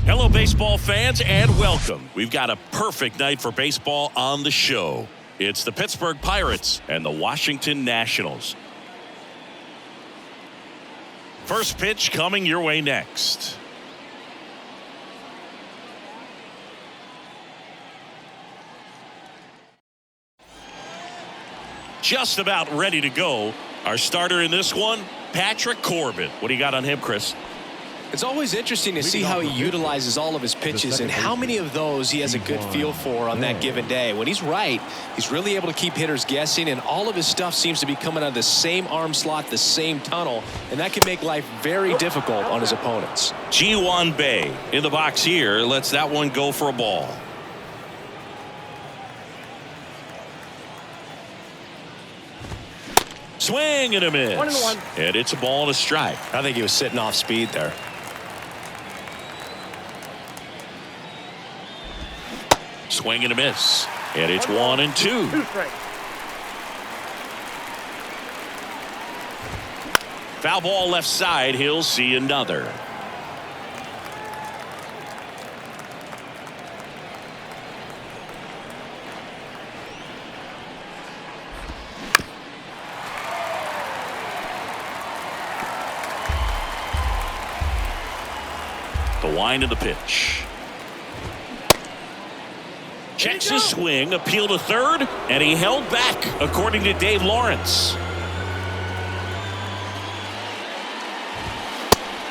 Hello, baseball fans, and welcome. We've got a perfect night for baseball on the show. It's the Pittsburgh Pirates and the Washington Nationals. First pitch coming your way next. Just about ready to go. Our starter in this one, Patrick Corbin. What do you got on him, Chris? It's always interesting to see how he utilizes all of his pitches and how many of those he has a good feel for on that given day. When he's right, he's really able to keep hitters guessing, and all of his stuff seems to be coming out of the same arm slot, the same tunnel, and that can make life very difficult on his opponents. Ji-Hwan Bae in the box here lets that one go for a ball. Swing and a miss. 1-1. And it's a ball and a strike. I think he was sitting off speed there. Swing and a miss. And it's 1-2. Foul ball left side. He'll see another. The wind of the pitch. Checks his swing, appeal to third, and he held back, according to Dave Lawrence.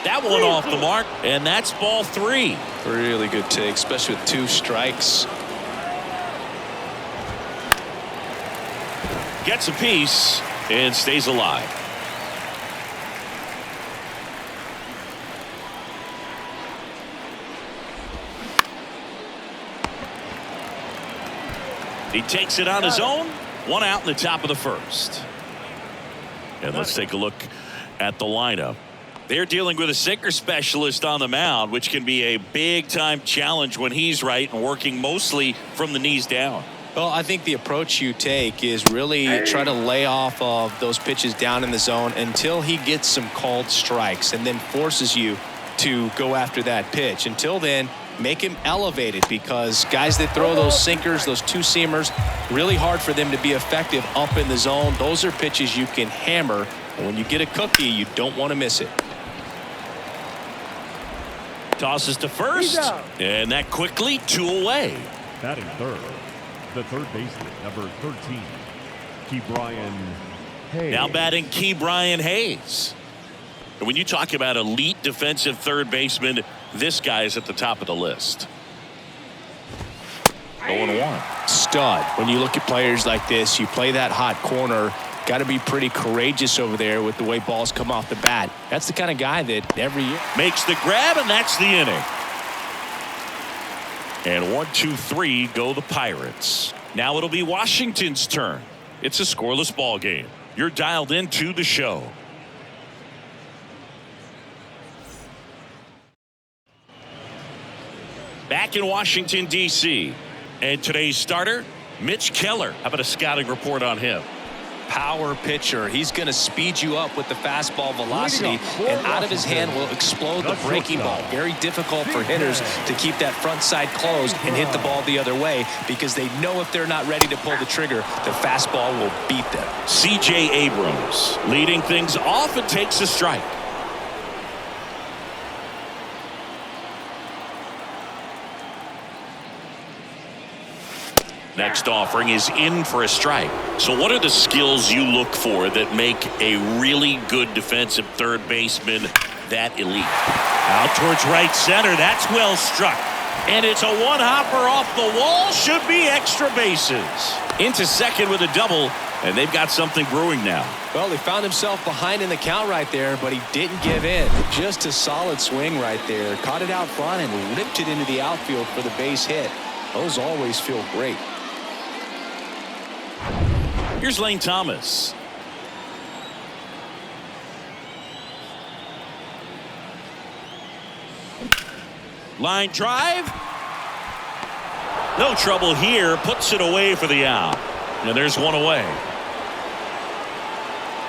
That one off the mark, and that's ball 3. Really good take, especially with 2 strikes. Gets a piece and stays alive. He takes it on his own. 1 out in the top of the first. And let's take a look at the lineup. They're dealing with a sinker specialist on the mound, which can be a big-time challenge when he's right and working mostly from the knees down. Well, I think the approach you take is really try to lay off of those pitches down in the zone until he gets some called strikes and then forces you to go after that pitch. Until then, make him elevated, because guys that throw those sinkers, those 2-seamers, really hard for them to be effective up in the zone. Those are pitches you can hammer, and when you get a cookie, you don't want to miss it. Tosses to first, and that quickly 2 away. Batting third, the third baseman, number 13, Ke'Bryan Hayes. Now batting Ke'Bryan Hayes. And when you talk about elite defensive third baseman, this guy is at the top of the list. 0-1. Stud. When you look at players like this, you play that hot corner, got to be pretty courageous over there with the way balls come off the bat. That's the kind of guy that every year makes the grab, and that's the inning. And 1, 2, 3 go the Pirates. Now it'll be Washington's turn. It's a scoreless ball game. You're dialed into the show. Back in Washington, D.C. And today's starter, Mitch Keller. How about a scouting report on him? Power pitcher. He's going to speed you up with the fastball velocity, and out of his hand will explode the breaking ball. Very difficult for hitters to keep that front side closed and hit the ball the other way, because they know if they're not ready to pull the trigger, the fastball will beat them. C.J. Abrams leading things off and takes a strike. Next offering is in for a strike. So what are the skills you look for that make a really good defensive third baseman that elite? Out towards right center. That's well struck. And it's a one-hopper off the wall. Should be extra bases. Into second with a double, and they've got something brewing now. Well, he found himself behind in the count right there, but he didn't give in. Just a solid swing right there. Caught it out front and ripped it into the outfield for the base hit. Those always feel great. Here's Lane Thomas. Line drive. No trouble here. Puts it away for the out. And there's one away.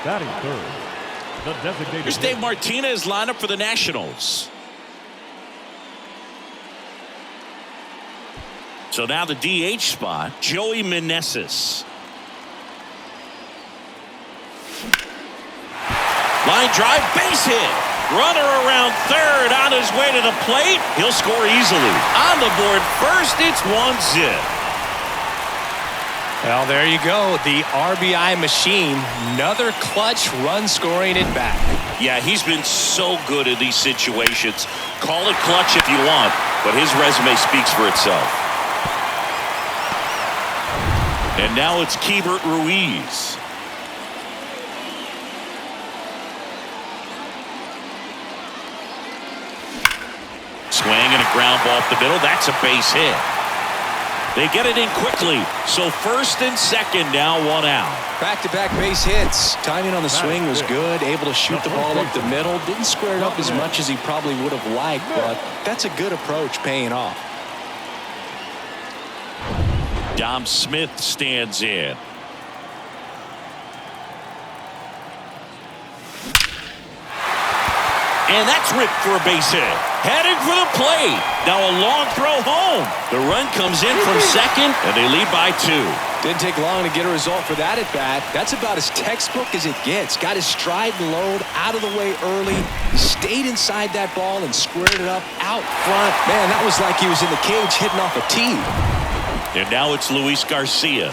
Batting third, the designated. Here's Dave Martinez lineup for the Nationals. So now the DH spot, Joey Meneses. Line drive, base hit. Runner around third on his way to the plate. He'll score easily. On the board first, it's 1-0. Well, there you go. The RBI machine. Another clutch run scoring at bat. Yeah, he's been so good in these situations. Call it clutch if you want, but his resume speaks for itself. And now it's Keibert Ruiz. Swing and a ground ball up the middle. That's a base hit. They get it in quickly. So first and second, now 1 out. Back-to-back base hits. Timing on the swing was good. Able to shoot the ball up the middle. Didn't square it up as much as he probably would have liked, but that's a good approach paying off. Dom Smith stands in. And that's ripped for a base hit. Headed for the plate. Now a long throw home. The run comes in from second, and they lead by 2. Didn't take long to get a result for that at bat. That's about as textbook as it gets. Got his stride and load out of the way early. He stayed inside that ball and squared it up out front. Man, that was like he was in the cage hitting off a tee. And now it's Luis Garcia.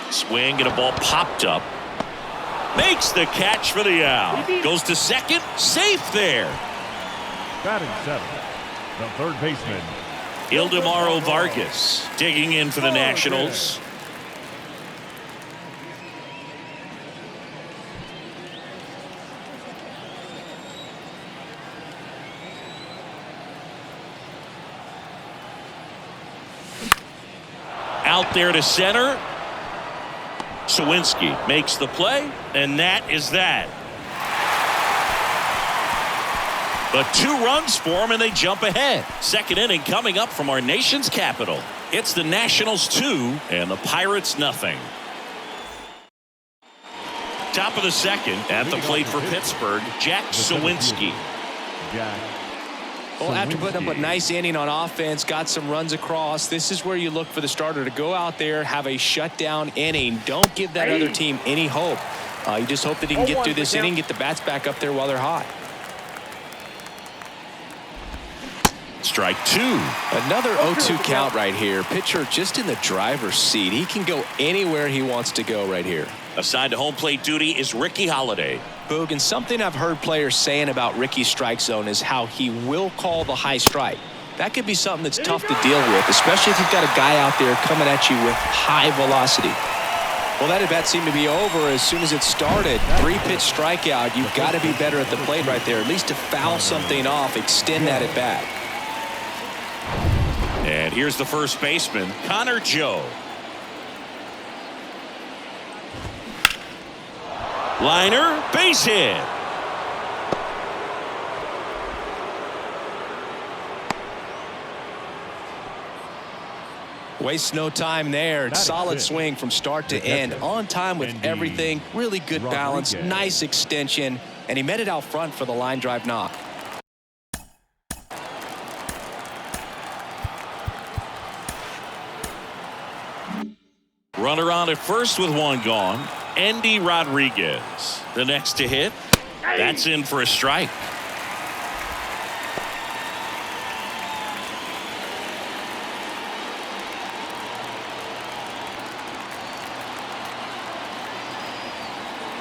Swing and a ball popped up. Makes the catch for the out. Goes to second. Safe there. Batting 7th, the third baseman, Ildemaro Vargas digging in for the Nationals. Out there to center. Sawinski makes the play, and that is that. But 2 runs for him, and they jump ahead. Second inning coming up from our nation's capital. It's the Nationals 2 and the Pirates nothing. Top of the second, at the plate for Pittsburgh, Jack Sawinski. Well, after putting up a nice inning on offense, got some runs across, this is where you look for the starter to go out there, have a shutdown inning. Don't give that other team any hope. You just hope that he can get through this inning, get the bats back up there while they're hot. Strike 2. Another 0-2 count right here. Pitcher just in the driver's seat. He can go anywhere he wants to go right here. Assigned to home plate duty is Ricky Holiday. Boog, and something I've heard players saying about Ricky's strike zone is how he will call the high strike. That could be something that's tough to deal with, especially if you've got a guy out there coming at you with high velocity. Well, that at bat seemed to be over as soon as it started. 3-pitch strikeout. You've got to be better at the plate right there, at least to foul something off, extend that at bat. And here's the first baseman, Connor Joe. Liner, base hit. Waste no time there. Solid swing from start to end. On time with everything. Really good balance. Nice extension. And he met it out front for the line drive knock. Runner on at first with 1 gone. Endy Rodriguez. The next to hit. That's in for a strike.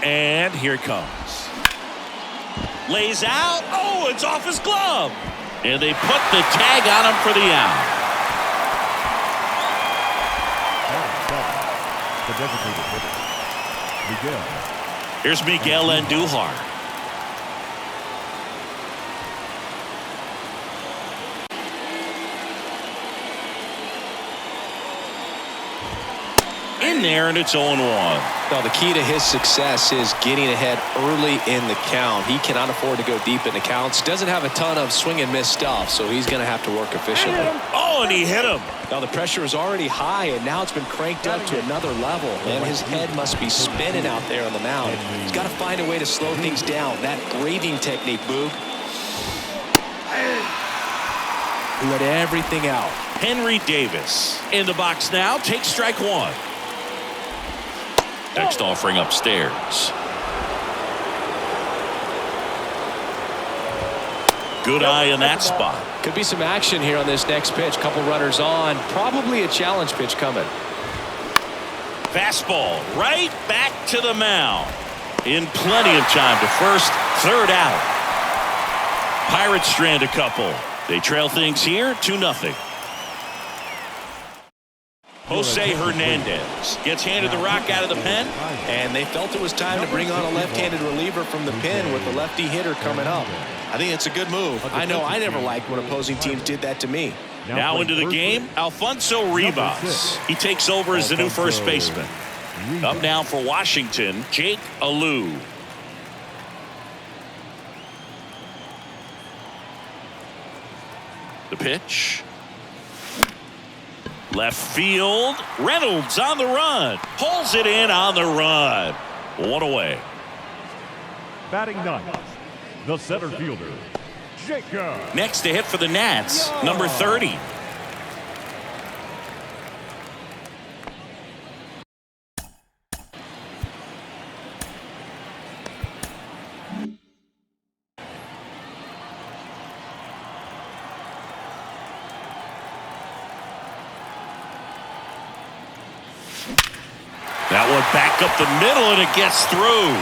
And here it comes. Lays out. Oh, it's off his glove. And they put the tag on him for the out. The designated hitter, Miguel. Here's Miguel Andujar. In there, and it's 0-1. Well, the key to his success is getting ahead early in the count. He cannot afford to go deep in the counts. Doesn't have a ton of swing and miss stuff, so he's going to have to work efficiently. Oh, and he hit him. Now the pressure is already high, and now it's been cranked up to another level. And his head must be spinning out there on the mound. He's got to find a way to slow things down. That breathing technique, Boog. who let everything out. Henry Davis in the box now. Takes strike one. Next offering upstairs. Good eye in that spot. Could be some action here on this next pitch. Couple runners on. Probably a challenge pitch coming. Fastball right back to the mound. In plenty of time to first, third out. Pirates strand a couple. They trail things here 2-0. Jose Hernandez gets handed the rock out of the pen. And they felt it was time to bring on a left-handed reliever from the pen with the lefty hitter coming up. I think it's a good move. I know I never liked when opposing teams did that to me. Now into the game, Alfonso Rivas. He takes over as the new first baseman. Up now for Washington, Jake Alou. The pitch. Left field. Reynolds on the run. Pulls it in on the run. One away. Batting ninth, the center fielder, Jacob. Next to hit for the Nats, number 30. That one back up the middle, and it gets through.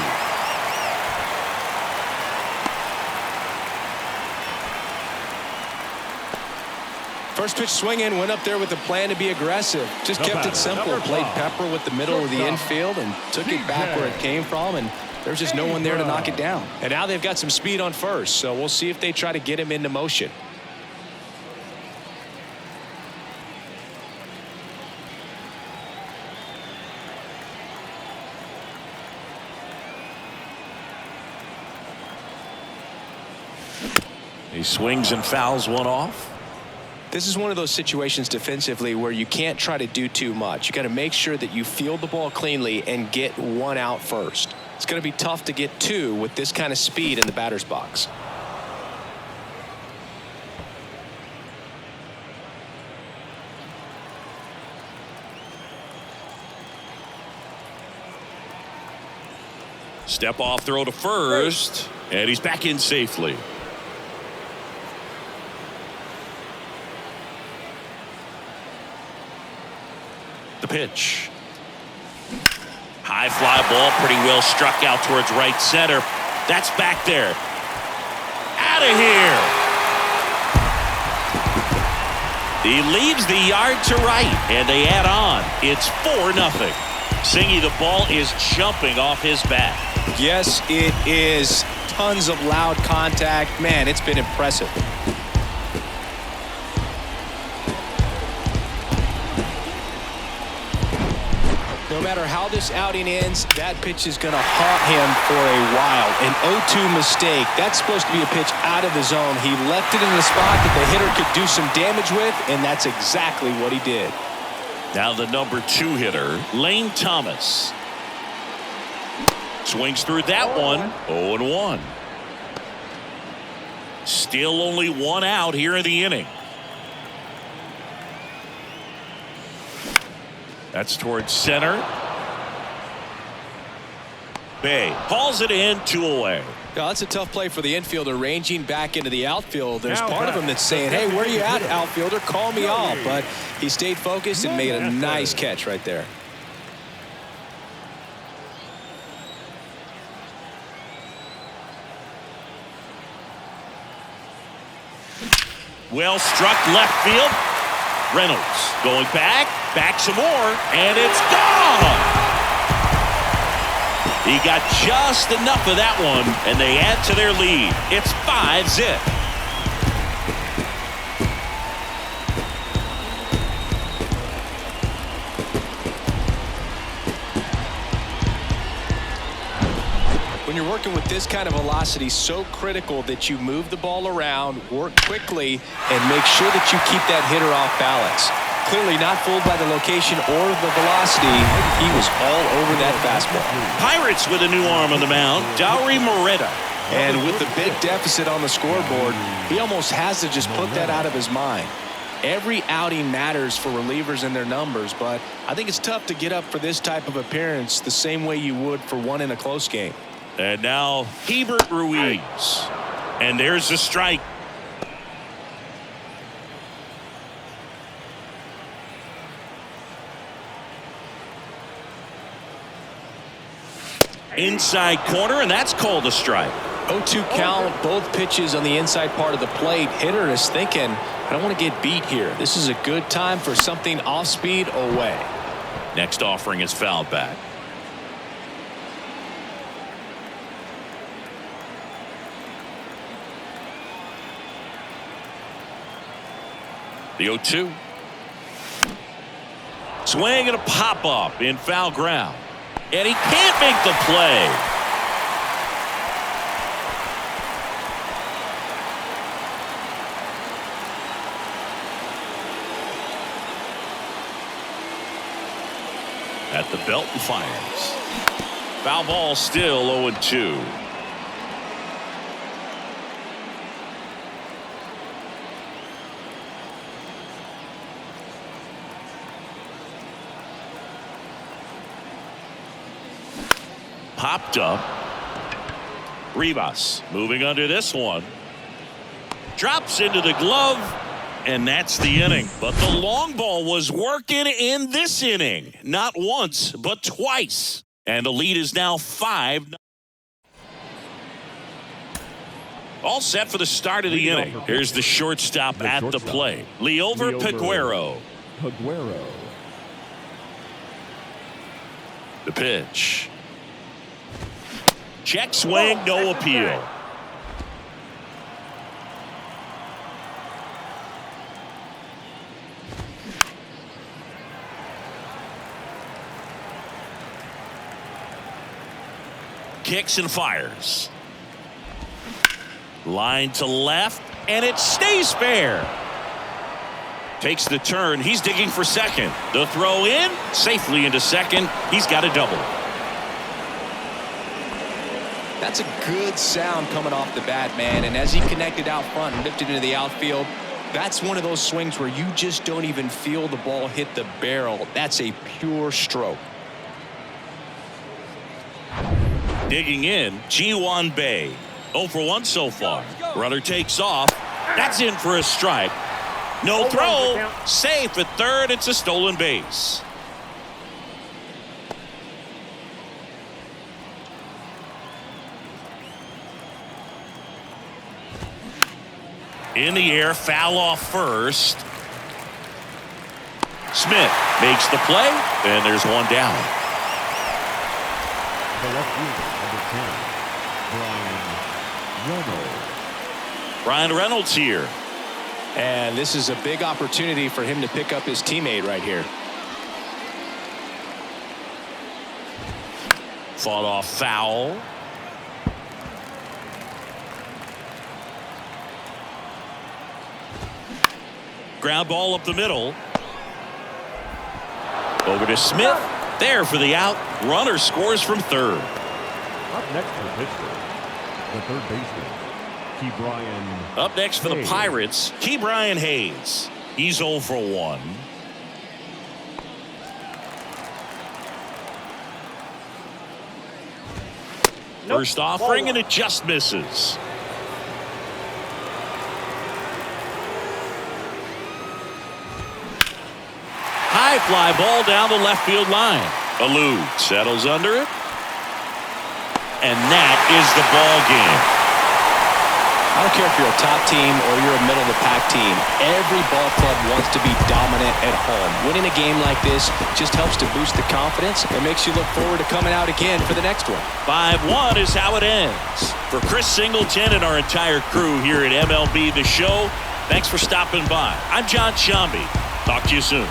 First pitch swinging, went up there with a plan to be aggressive. Just kept it simple. Played pepper with the middle of the infield and took it back where it came from, and there's just no one there to knock it down. And now they've got some speed on first, so we'll see if they try to get him into motion. He swings and fouls one off. This is one of those situations defensively where you can't try to do too much. You got to make sure that you field the ball cleanly and get one out first. It's going to be tough to get two with this kind of speed in the batter's box. Step off throw to first, and he's back in safely. The pitch. High fly ball, pretty well struck out towards right center. That's back there. Out of here. He leaves the yard to right, and they add on. It's 4-0. Singy, the ball is jumping off his bat. Yes, it is. Tons of loud contact. Man, it's been impressive. No matter how this outing ends, that pitch is going to haunt him for a while. An 0-2 mistake. That's supposed to be a pitch out of the zone. He left it in the spot that the hitter could do some damage with, and that's exactly what he did. Now the number 2 hitter, Lane Thomas. Swings through that one. 0-1. Still only one out here in the inning. That's towards center. Bay hauls it in, 2 away. Yeah, that's a tough play for the infielder, ranging back into the outfield. There's part of him that's saying, hey, where are you at, outfielder? Call me off. But he stayed focused and made a nice catch right there. Well struck left field. Reynolds going back some more, and it's gone. He got just enough of that one, and they add to their lead. It's 5-0. When you're working with this kind of velocity, so critical that you move the ball around, work quickly, and make sure that you keep that hitter off balance. Clearly not fooled by the location or the velocity. He was all over that fastball. Pirates with a new arm on the mound, Dauri Moreta. And with the big deficit on the scoreboard, he almost has to just put that out of his mind. Every outing matters for relievers and their numbers, but I think it's tough to get up for this type of appearance the same way you would for one in a close game. And now Hebert Ruiz. And there's the strike. Inside corner, and that's called a strike. 0-2 count, both pitches on the inside part of the plate. Hitter is thinking, I don't want to get beat here. This is a good time for something off speed away. Next offering is fouled back. The 0-2. Swing and a pop up in foul ground. And he can't make the play. At the belt and fires. Foul ball, still 0-2. Popped up. Rivas moving under this one. Drops into the glove. And that's the inning. But the long ball was working in this inning. Not once, but twice. And the lead is now 5. All set for the start of the inning. Here's the shortstop at the plate. Liover Peguero. The pitch. Check swing, no appeal. Kicks and fires. Line to left, and it stays fair. Takes the turn. He's digging for second. The throw in, safely into second. He's got a double. That's a good sound coming off the bat, man. And as he connected out front and lifted into the outfield, that's one of those swings where you just don't even feel the ball hit the barrel. That's a pure stroke. Digging in, Ji-Hwan Bae. 0 for 1 so far. Runner takes off. That's in for a strike. No throw. Safe at third. It's a stolen base. In the air, foul off first. Smith makes the play, and there's one down. The left fielder, number 10, Brian Reynolds here. And this is a big opportunity for him to pick up his teammate right here. Fought off foul. Ground ball up the middle. Over to Smith. There for the out. Runner scores from third. Up next for Pittsburgh, the third baseman, Ke'Bryan. Up next for the Hayes. Pirates, Ke'Bryan Hayes. He's 0 for 1. First offering, and it just misses. High fly ball down the left field line. Alou settles under it. And that is the ball game. I don't care if you're a top team or you're a middle-of-the-pack team. Every ball club wants to be dominant at home. Winning a game like this just helps to boost the confidence and makes you look forward to coming out again for the next one. 5-1 is how it ends. For Chris Singleton and our entire crew here at MLB The Show, thanks for stopping by. I'm John Shambi. Talk to you soon.